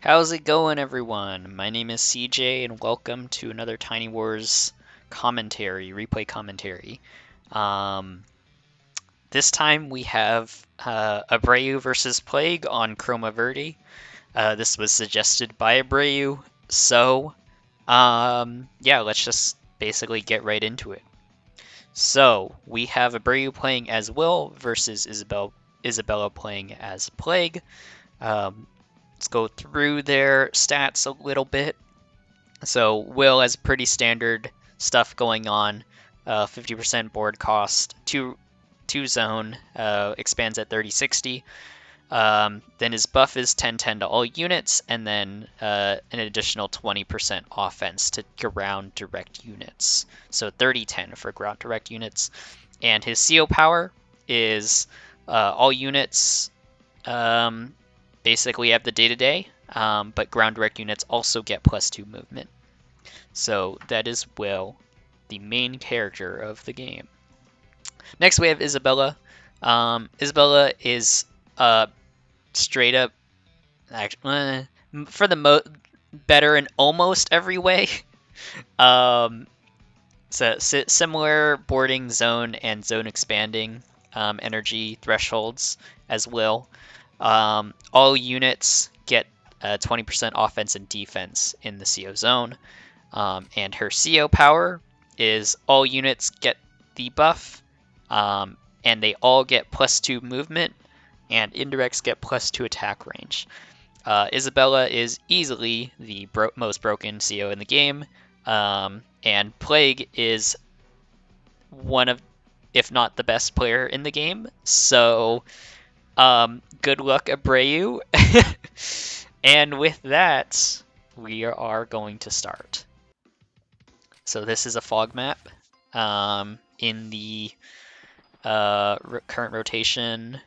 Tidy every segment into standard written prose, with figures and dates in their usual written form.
How's it going, everyone? My name is CJ, and welcome to another TinyWars replay commentary. Um, this time we have Abreu versus Plague on Chroma Verde. This was suggested by Abreu, so yeah, let's just basically get right into it. So we have Abreu playing as Will versus Isabella playing as Plague. Um, let's go through their stats a little bit. So Will has pretty standard stuff going on. 50% board cost, two zone, expands at 30-60. Then his buff is 10-10 to all units, and then an additional 20% offense to ground direct units. So 30-10 for ground direct units. And his CO power is all units basically have the day-to-day, but ground direct units also get +2 movement. So that is Will, the main character of the game. Next we have Isabella. Isabella is straight up, actually, for the better in almost every way. So similar boarding zone and zone expanding energy thresholds as Will. All units get 20% offense and defense in the CO zone. And her CO power is all units get the buff, and they all get +2 movement, and indirects get +2 attack range. Isabella is easily the most broken CO in the game, and Plague is one of, if not the best player in the game. So good luck, Abreu. And with that, we are going to start. So this is a fog map in the current rotation.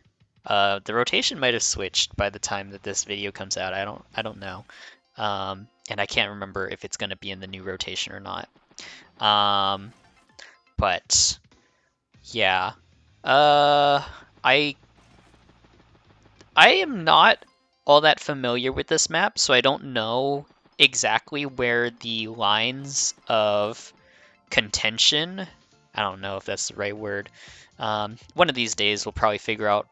The rotation might have switched by the time that this video comes out. I don't know, and I can't remember if it's going to be in the new rotation or not. But yeah, I am not all that familiar with this map, so I don't know exactly where the lines of contention, I don't know if that's the right word. One of these days we'll probably figure out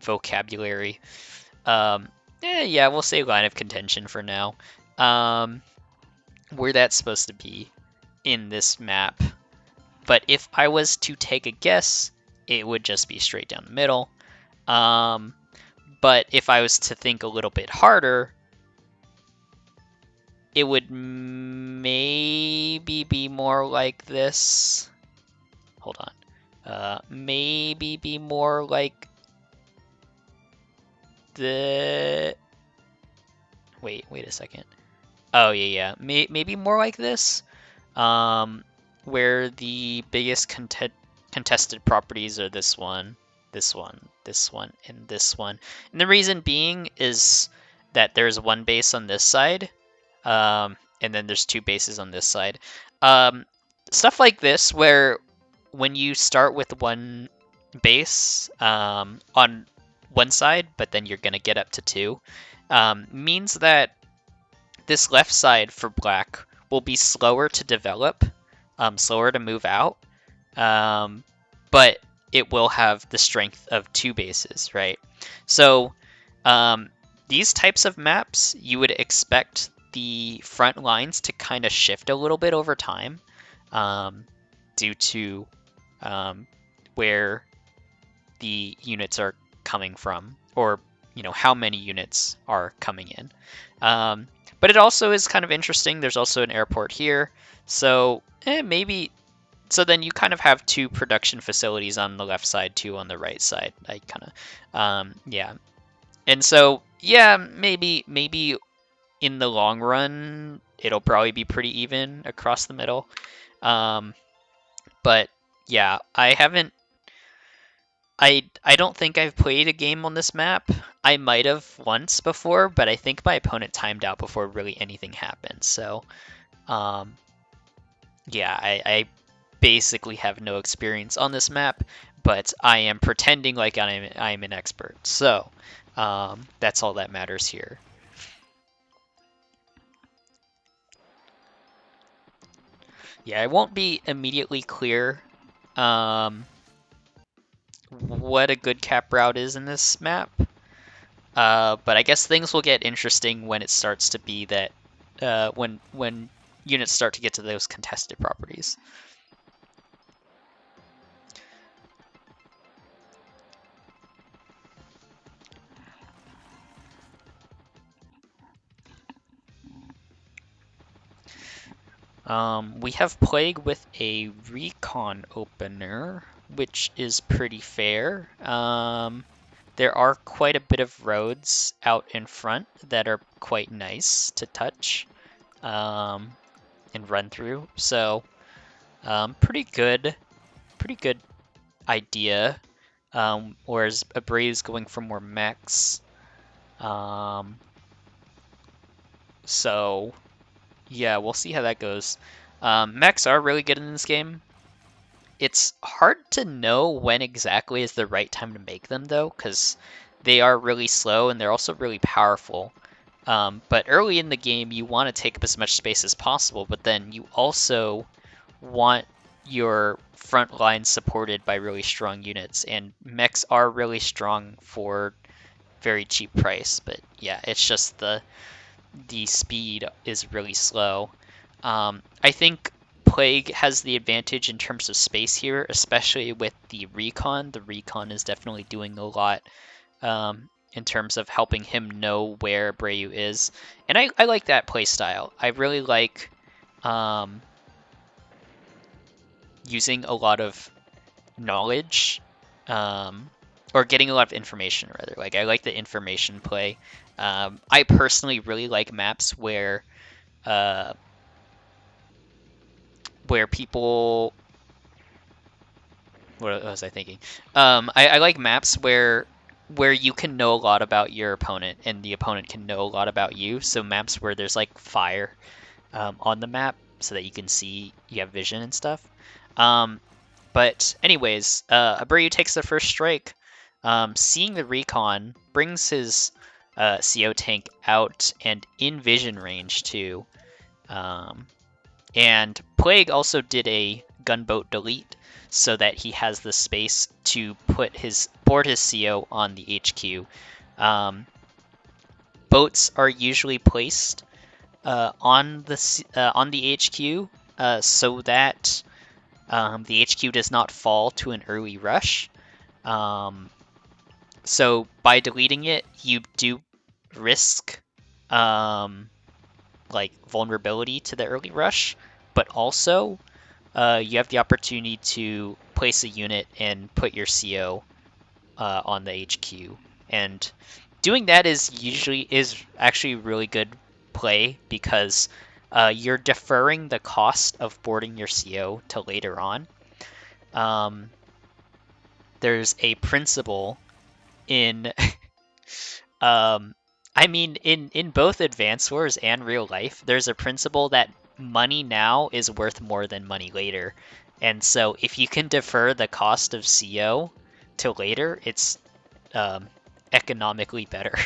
vocabulary. Yeah, we'll say line of contention for now. Where that's supposed to be in this map. But if I was to take a guess, it would just be straight down the middle. But if I was to think a little bit harder, it would maybe be more like this. Hold on. Maybe be more like the... Wait a second. Oh, yeah. Maybe more like this. Where the biggest contested properties are this one, this one, this one, and this one. And the reason being is that there's one base on this side, and then there's two bases on this side. Stuff like this, where when you start with one base on one side, but then you're going to get up to two, means that this left side for black will be slower to develop, slower to move out, but it will have the strength of two bases, right? So these types of maps, you would expect the front lines to kind of shift a little bit over time, due to where the units are coming from, or how many units are coming in. But it also is kind of interesting. There's also an airport here, so maybe. So then you kind of have two production facilities on the left side, two on the right side. I kind of, yeah. And so, yeah, maybe in the long run, it'll probably be pretty even across the middle. But yeah, I don't think I've played a game on this map. I might have once before, but I think my opponent timed out before really anything happened. So, yeah, I basically have no experience on this map, but I am pretending like I'm an expert. So, that's all that matters here. Yeah, it won't be immediately clear what a good cap route is in this map. But I guess things will get interesting when it starts to be that when units start to get to those contested properties. We have Plague with a recon opener, which is pretty fair. There are quite a bit of roads out in front that are quite nice to touch and run through. So pretty good idea. Whereas Abreu is going for more mechs. So yeah, we'll see how that goes. Mechs are really good in this game. It's hard to know when exactly is the right time to make them, though, because they are really slow and they're also really powerful. But early in the game, you want to take up as much space as possible, but then you also want your front line supported by really strong units, and mechs are really strong for very cheap price. But yeah, it's just the speed is really slow. I think Plague has the advantage in terms of space here, especially with the recon. The recon is definitely doing a lot in terms of helping him know where Abreu is. And I like that play style. I really like using a lot of knowledge or getting a lot of information, rather. Like, I like the information play. I personally really like maps uh, where people. What was I thinking? I like maps where you can know a lot about your opponent and the opponent can know a lot about you. So maps where there's like fire on the map so that you can see, you have vision and stuff. But anyways, Abreu takes the first strike. Seeing the recon brings his CO tank out and in vision range too. And Plague also did a gunboat delete so that he has the space to board his CO on the HQ. Boats are usually placed on the HQ so that the HQ does not fall to an early rush. So by deleting it, you do risk like vulnerability to the early rush, but also you have the opportunity to place a unit and put your CO on the HQ. And doing that is actually really good play because you're deferring the cost of boarding your CO to later on. There's a principle in in both Advance Wars and real life, there's a principle that money now is worth more than money later. And so if you can defer the cost of CO to later, it's economically better.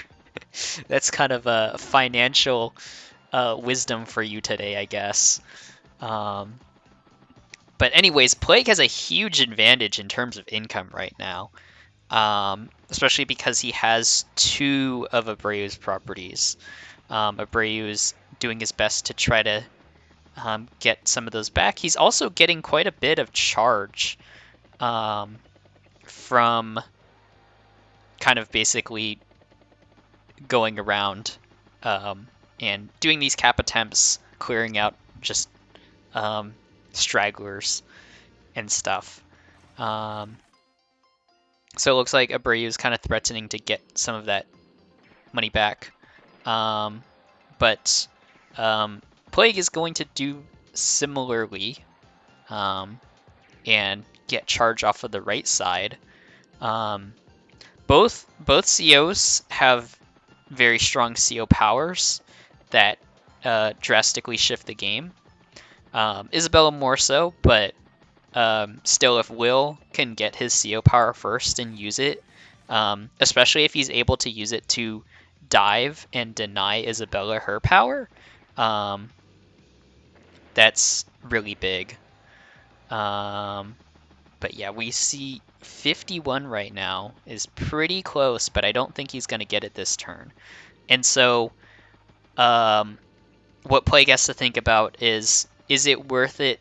That's kind of a financial wisdom for you today, I guess. But anyways, Plague has a huge advantage in terms of income right now. Especially because he has two of Abreu's properties. Abreu is doing his best to try to get some of those back. He's also getting quite a bit of charge from kind of basically going around and doing these cap attempts, clearing out just stragglers and stuff. So it looks like Abreu is kind of threatening to get some of that money back. But Plague is going to do similarly and get charge off of the right side. Both COs have very strong CO powers that drastically shift the game. Isabella more so, but still, if Will can get his CO power first and use it, especially if he's able to use it to dive and deny Isabella her power, That's really big. But yeah, we see 51 right now is pretty close, but I don't think he's going to get it this turn. And so what Plague has to think about is it worth it?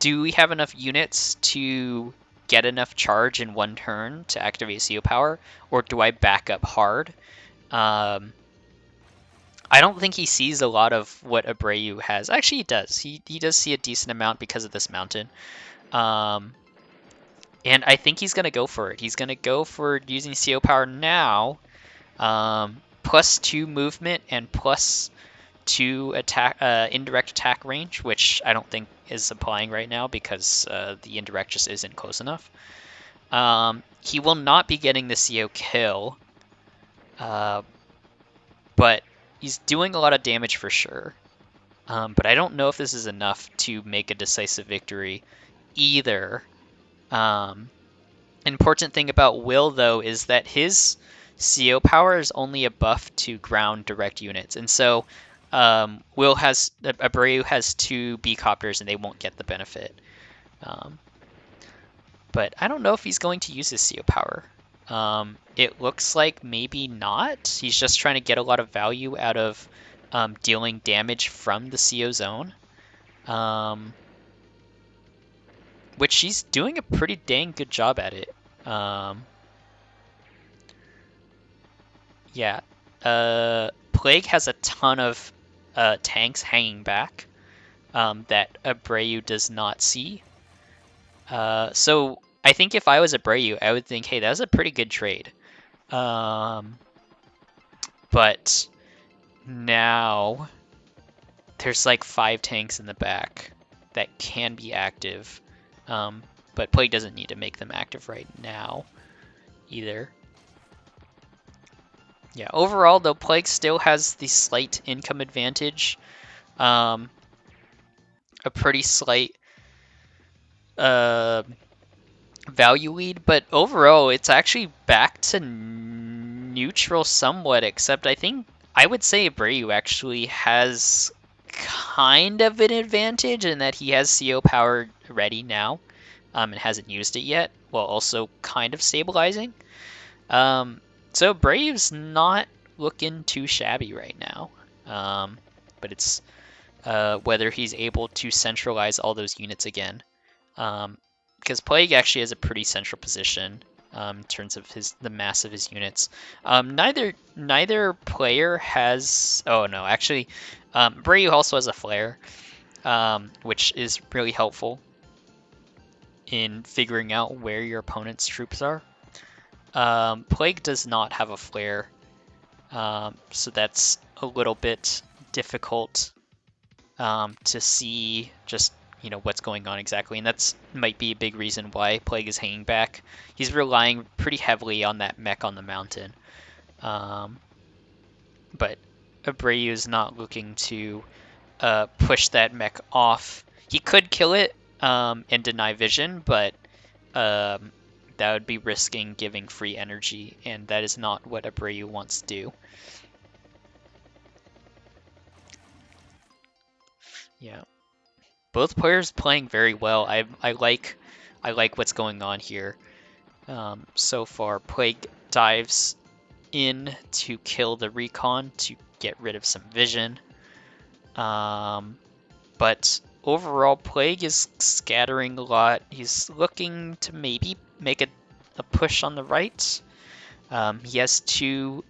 Do we have enough units to get enough charge in one turn to activate CO Power, or do I back up hard? I don't think he sees a lot of what Abreu has. Actually, he does. He does see a decent amount because of this mountain. And I think he's going to go for it. He's going to go for using CO Power now, +2 movement and +2 attack, indirect attack range, which I don't think is applying right now because the indirect just isn't close enough. He will not be getting the CO kill, but he's doing a lot of damage for sure. But I don't know if this is enough to make a decisive victory either. Important thing about Will, though, is that his CO power is only a buff to ground direct units. And so Abreu has 2 B-copters and they won't get the benefit. But I don't know if he's going to use his CO power. It looks like maybe not. He's just trying to get a lot of value out of dealing damage from the CO zone. Which he's doing a pretty dang good job at it. Yeah. Plague has a ton of tanks hanging back that Abreu does not see. So I think if I was Abreu, I would think, hey, that's a pretty good trade. But now there's like 5 tanks in the back that can be active. But Plague doesn't need to make them active right now either. Yeah, overall, though, Plague still has the slight income advantage. A pretty slight value lead, but overall, it's actually back to neutral somewhat, except I would say Abreu actually has kind of an advantage in that he has CO power ready now and hasn't used it yet, while also kind of stabilizing. So Abreu's not looking too shabby right now, but it's whether he's able to centralize all those units again, because Plague actually has a pretty central position in terms of the mass of his units. Neither player has. Oh no, actually, Abreu also has a flare, which is really helpful in figuring out where your opponent's troops are. Plague does not have a flare, so that's a little bit difficult to see just what's going on exactly, and that's might be a big reason why Plague is hanging back. He's relying pretty heavily on that mech on the mountain, but Abreu is not looking to push that mech off. He could kill it and deny vision, but that would be risking giving free energy, and that is not what Abreu wants to do. Yeah, both players playing very well. I like what's going on here so far. Plague dives in to kill the recon to get rid of some vision, but overall Plague is scattering a lot. He's looking to maybe make a push on the right. He has 2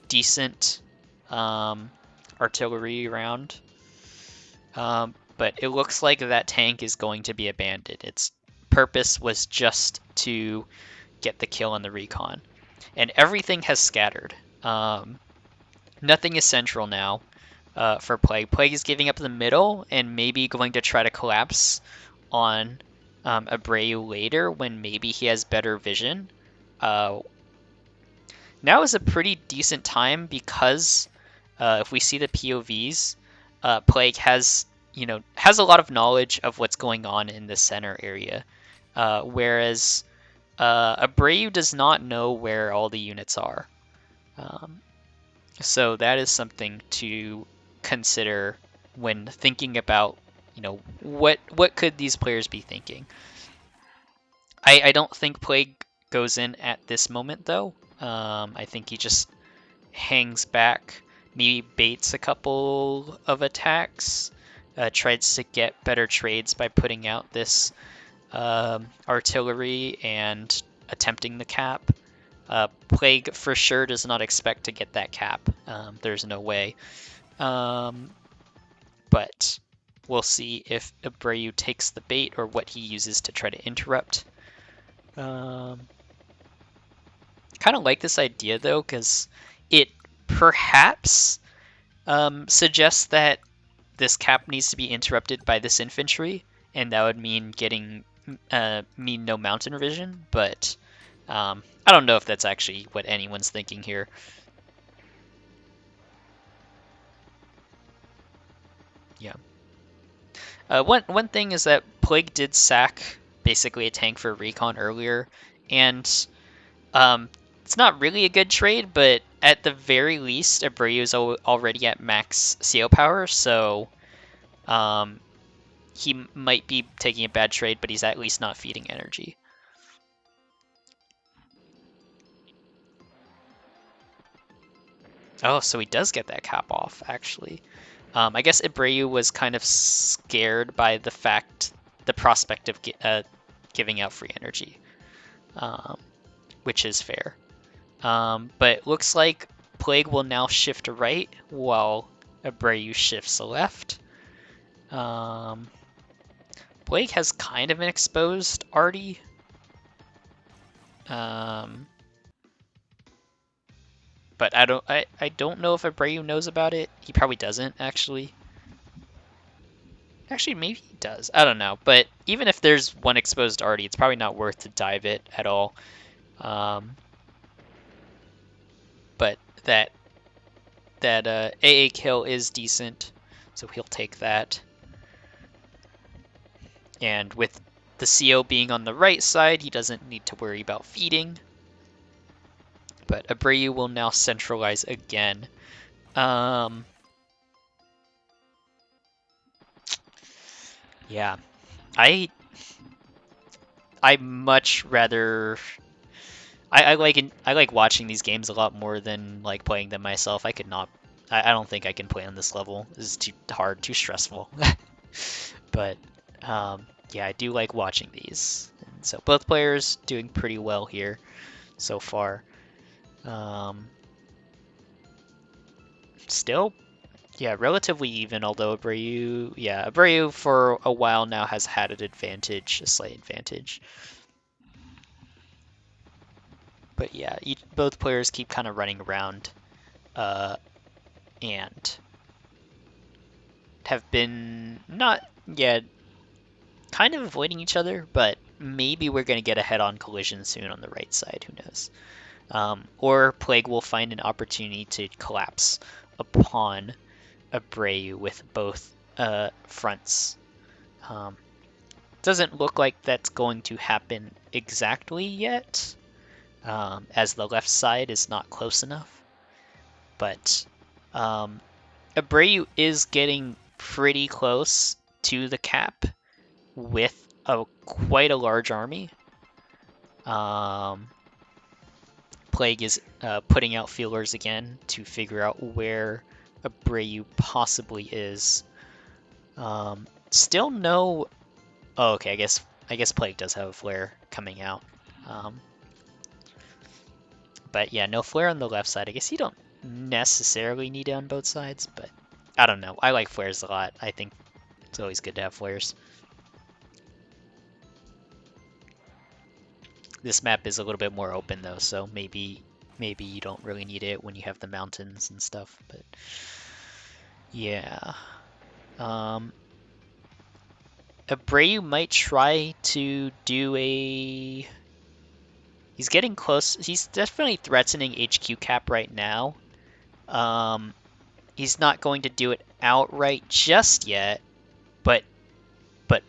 decent artillery around, but it looks like that tank is going to be abandoned. Its purpose was just to get the kill on the recon, and everything has scattered. Nothing is central now for Plague. Plague is giving up the middle and maybe going to try to collapse on Abreu later when maybe he has better vision. Now is a pretty decent time because if we see the POVs, Plague has a lot of knowledge of what's going on in the center area, whereas Abreu does not know where all the units are. So that is something to consider when thinking about, what could these players be thinking. I don't think Plague goes in at this moment though. I think he just hangs back, maybe baits a couple of attacks, tries to get better trades by putting out this artillery and attempting the cap. Plague for sure does not expect to get that cap. There's no way. But we'll see if Abreu takes the bait or what he uses to try to interrupt. Kind of like this idea though, because it perhaps suggests that this cap needs to be interrupted by this infantry, and that would mean mean no mountain vision. But I don't know if that's actually what anyone's thinking here. Yeah. One thing is that Plague did sack basically a tank for recon earlier, and it's not really a good trade, but at the very least, Abreu is already at max CO power, so he might be taking a bad trade, but he's at least not feeding energy. Oh, so he does get that cap off, actually. I guess Abreu was kind of scared by the prospect of giving out free energy, which is fair. But looks like Plague will now shift right while Abreu shifts left. Plague has kind of an exposed arty. But I don't know if Abreu knows about it. He probably doesn't, actually. Actually, maybe he does. I don't know. But even if there's one exposed arty, it's probably not worth to dive it at all. But that AA kill is decent, so he'll take that. And with the CO being on the right side, he doesn't need to worry about feeding. But Abreu will now centralize again. Yeah, I much rather. I like watching these games a lot more than like playing them myself. I could not. I don't think I can play on this level. This is too hard, too stressful. But yeah, I do like watching these. And so both players doing pretty well here so far. Still, yeah, relatively even, although Abreu for a while now has had an advantage, a slight advantage. But yeah, both players keep kind of running around and have been not yet kind of avoiding each other, but maybe we're going to get a head-on collision soon on the right side, who knows. Or Plague will find an opportunity to collapse upon Abreu with both fronts. Doesn't look like that's going to happen exactly yet, as the left side is not close enough. But Abreu is getting pretty close to the cap with quite a large army. Plague is putting out feelers again to figure out where Abreu possibly is. Still no. Oh, okay. I guess Plague does have a flare coming out. But yeah, no flare on the left side. I guess you don't necessarily need it on both sides, but I don't know. I like flares a lot. I think it's always good to have flares. This map is a little bit more open though, so maybe you don't really need it when you have the mountains and stuff, but yeah. Abreu might try to do a... He's getting close. He's definitely threatening HQ cap right now. He's not going to do it outright just yet, but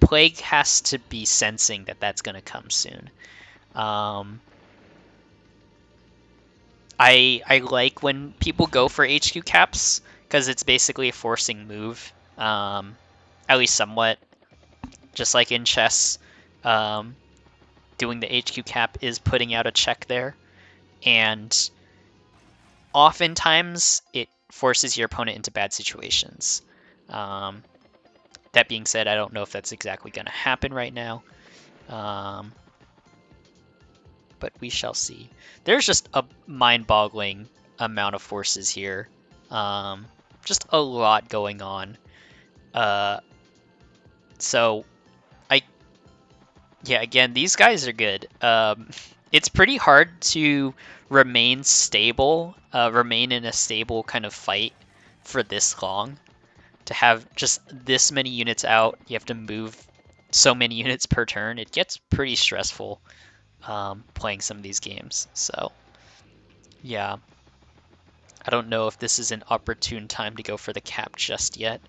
Plague has to be sensing that that's going to come soon. I like when people go for HQ caps because it's basically a forcing move at least somewhat. Just like in chess, um, doing the HQ cap is putting out a check there, and oftentimes it forces your opponent into bad situations. That being said, I don't know if that's exactly going to happen right now, but we shall see. There's just a mind-boggling amount of forces here. Just a lot going on. So yeah, again, these guys are good. It's pretty hard to remain stable, remain in a stable kind of fight for this long. To have just this many units out, you have to move so many units per turn. It gets pretty stressful playing some of these games. So, yeah. I don't know if this is an opportune time to go for the cap just yet.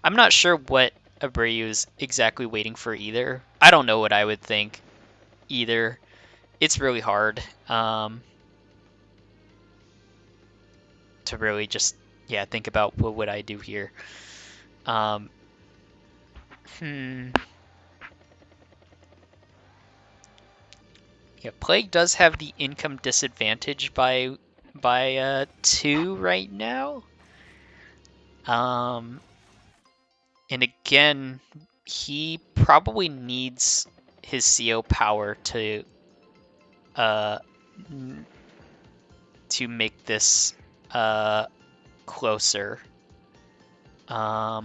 I'm not sure what Abreu is exactly waiting for either. I don't know what I would think either. It's really hard to really just, yeah, think about what would I do here. Yeah, Plague does have the income disadvantage by 2 right now. And again, he probably needs his CO power to make this closer. I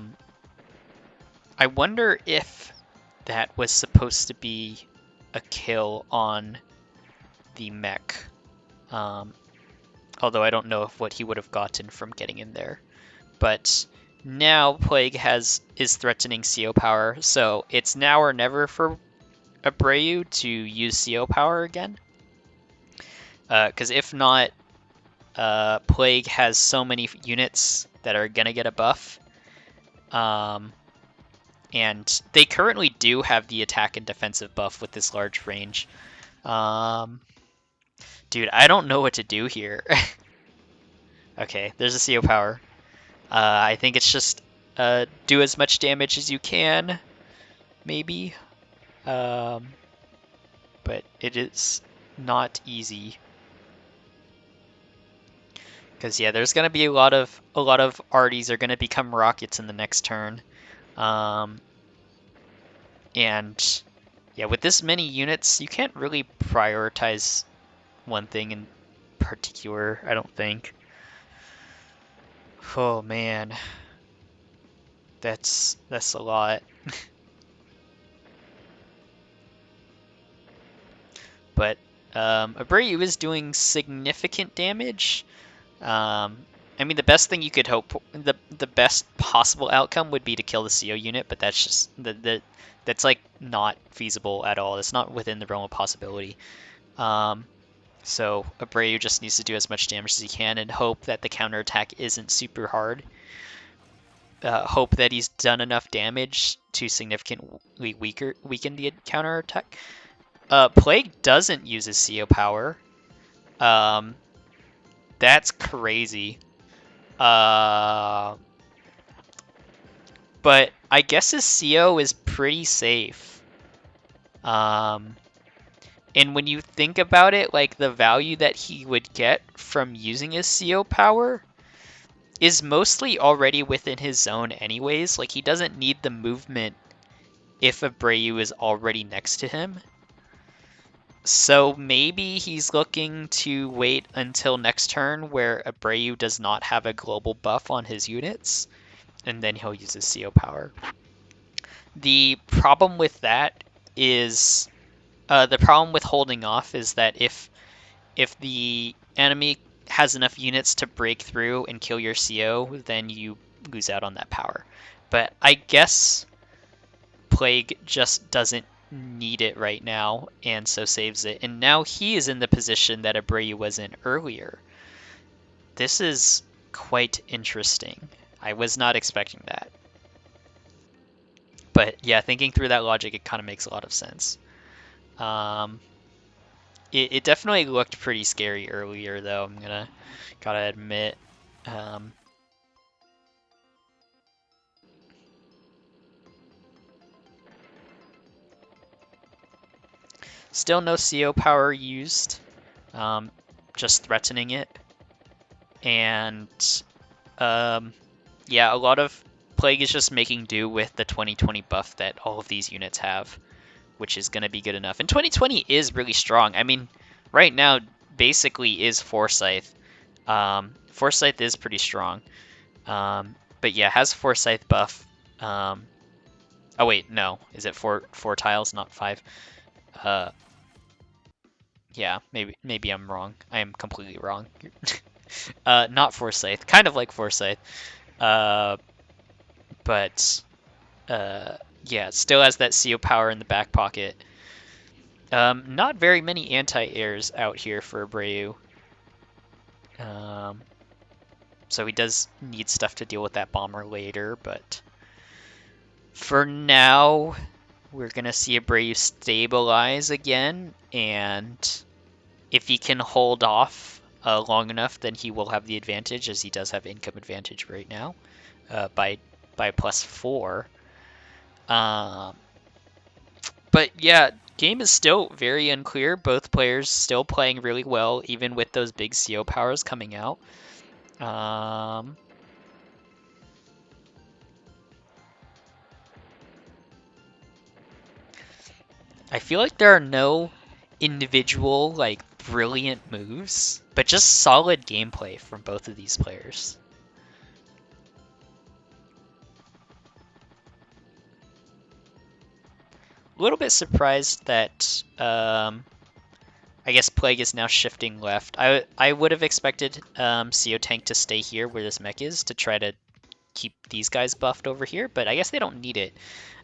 wonder if that was supposed to be a kill on the mech. Although I don't know if what he would have gotten from getting in there. But now Plague is threatening CO power, so it's now or never for Abreu to use CO power again. Because if not, Plague has so many units that are gonna get a buff. And they currently do have the attack and defensive buff with this large range. Dude, I don't know what to do here. Okay, there's a CO power. I think it's just do as much damage as you can, maybe. But it is not easy. Because yeah, there's gonna be a lot of arties are gonna become rockets in the next turn. And yeah, with this many units, you can't really prioritize one thing in particular, I don't think. Oh man, that's a lot. But Abreu is doing significant damage. I mean, the best thing you could hope, the best possible outcome would be to kill the CO unit, but that's just that's like not feasible at all. It's not within the realm of possibility. So Abreu just needs to do as much damage as he can and hope that the counterattack isn't super hard. Hope that he's done enough damage to significantly weaken the counterattack. Plague doesn't use his CO power. That's crazy. But I guess his CO is pretty safe. And when you think about it, like the value that he would get from using his CO power is mostly already within his zone anyways. Like he doesn't need the movement if Abreu is already next to him. So maybe he's looking to wait until next turn where Abreu does not have a global buff on his units, and then he'll use his CO power. The problem with that is, the problem with holding off is that if the enemy has enough units to break through and kill your CO, then you lose out on that power. But I guess Plague just doesn't need it right now, and so saves it. And now he is in the position that Abreu was in earlier. This is quite interesting. I was not expecting that. But yeah, thinking through that logic, it kind of makes a lot of sense. It definitely looked pretty scary earlier, though. Gotta admit. Still no CO power used, just threatening it. And yeah, a lot of Plague is just making do with the 2020 buff that all of these units have, which is going to be good enough. And 2020 is really strong. I mean, right now, basically is Forsyth. Forsyth is pretty strong. But yeah, has Forsyth buff. Oh wait, no. Is it four tiles, not 5? Yeah, maybe I'm wrong. I am completely wrong. Not Forsyth. Kind of like Forsyth. But yeah, it still has that CO power in the back pocket. Not very many anti-airs out here for Abreu. So he does need stuff to deal with that bomber later, but for now, we're going to see Abreu stabilize again, and if he can hold off long enough, then he will have the advantage, as he does have income advantage right now by +4. But yeah, game is still very unclear. Both players still playing really well, even with those big CO powers coming out. I feel like there are no individual, like, brilliant moves, but just solid gameplay from both of these players. A little bit surprised that I guess Plague is now shifting left. I would have expected CO Tank to stay here where this mech is to try to keep these guys buffed over here, but I guess they don't need it,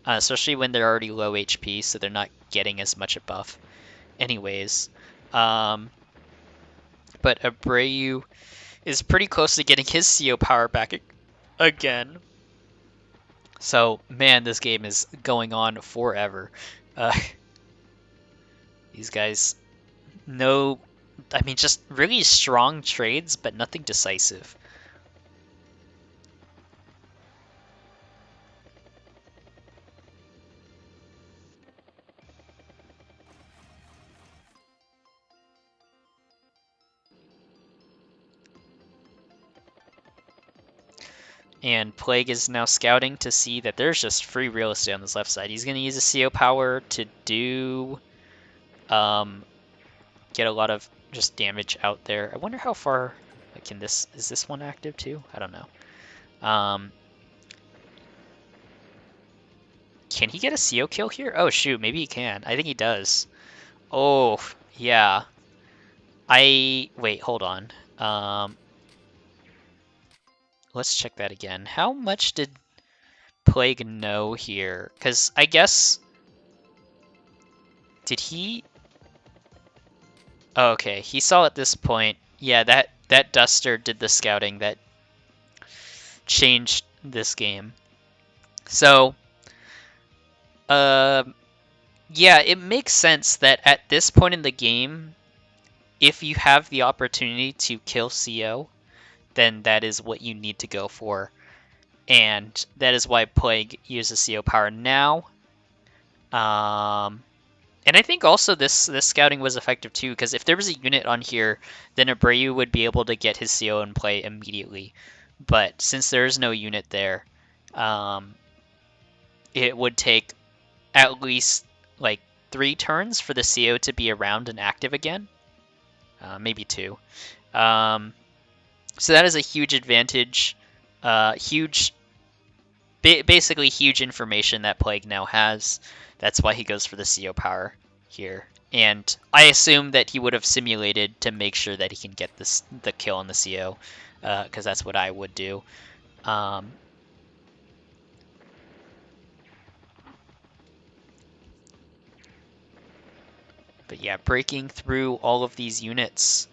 especially when they're already low HP, so they're not getting as much a buff anyways. But Abreu is pretty close to getting his CO power back again. So, man, this game is going on forever. These guys, no, I mean, just really strong trades, but nothing decisive. And Plague is now scouting to see that there's just free real estate on this left side. He's going to use a CO power to do, get a lot of just damage out there. I wonder how far, like, is this one active too? I don't know. Can he get a CO kill here? Oh shoot, maybe he can. I think he does. Oh, yeah. Wait, hold on. Let's check that again. How much did Plague know here? Because I guess... Did he... Oh, okay, he saw at this point. Yeah, that Duster did the scouting that changed this game. So, yeah, it makes sense that at this point in the game, if you have the opportunity to kill CO, then that is what you need to go for. And that is why Plague uses CO power now. And I think also this scouting was effective too, because if there was a unit on here, then Abreu would be able to get his CO in play immediately. But since there is no unit there, it would take at least like 3 turns for the CO to be around and active again. Maybe 2. So that is a huge advantage. Basically huge information that Plague now has. That's why he goes for the CO power here. And I assume that he would have simulated to make sure that he can get the kill on the CO, because that's what I would do. But yeah, breaking through all of these units.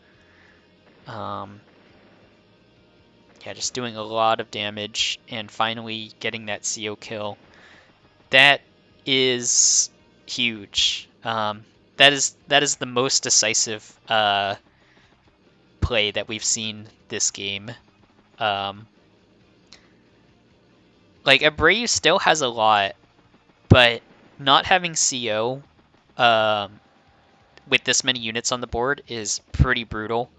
Yeah, just doing a lot of damage and finally getting that CO kill. That is huge. That is the most decisive play that we've seen this game. Like, Abreu still has a lot, but not having CO with this many units on the board is pretty brutal.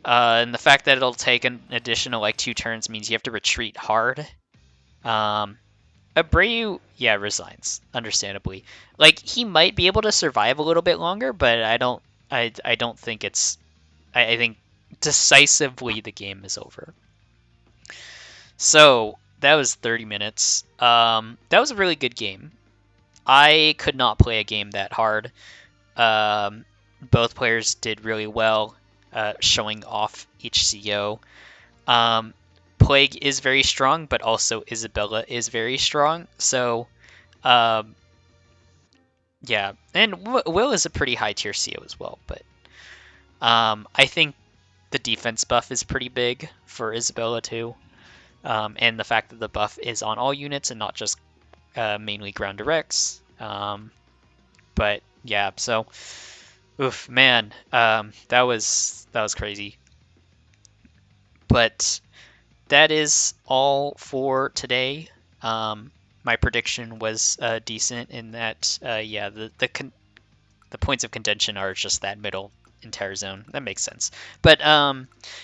And the fact that it'll take an additional like 2 turns means you have to retreat hard. Abreu, yeah, resigns, understandably. Like, he might be able to survive a little bit longer, but I don't think it's... I think decisively the game is over. So, that was 30 minutes. That was a really good game. I could not play a game that hard. Both players did really well, showing off each CO. Plague is very strong, but also Isabella is very strong. So, yeah, and Will is a pretty high tier CO as well. But I think the defense buff is pretty big for Isabella too, and the fact that the buff is on all units and not just mainly ground directs. But yeah, so oof, man, that was crazy. But that is all for today. My prediction was decent in that, yeah, the points of contention are just that middle entire zone. That makes sense. But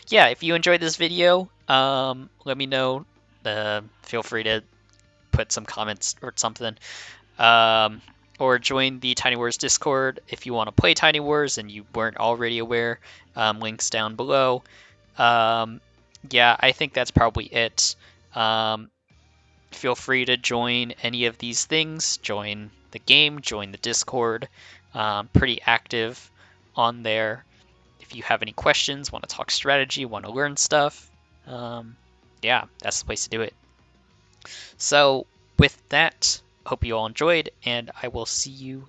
yeah, if you enjoyed this video, let me know. Feel free to put some comments or something. Or join the TinyWars Discord if you want to play TinyWars and you weren't already aware. Links down below. Yeah, I think that's probably it. Feel free to join any of these things. Join the game, join the Discord. Pretty active on there. If you have any questions, want to talk strategy, want to learn stuff, yeah, that's the place to do it. So with that, hope you all enjoyed, and I will see you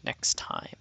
next time.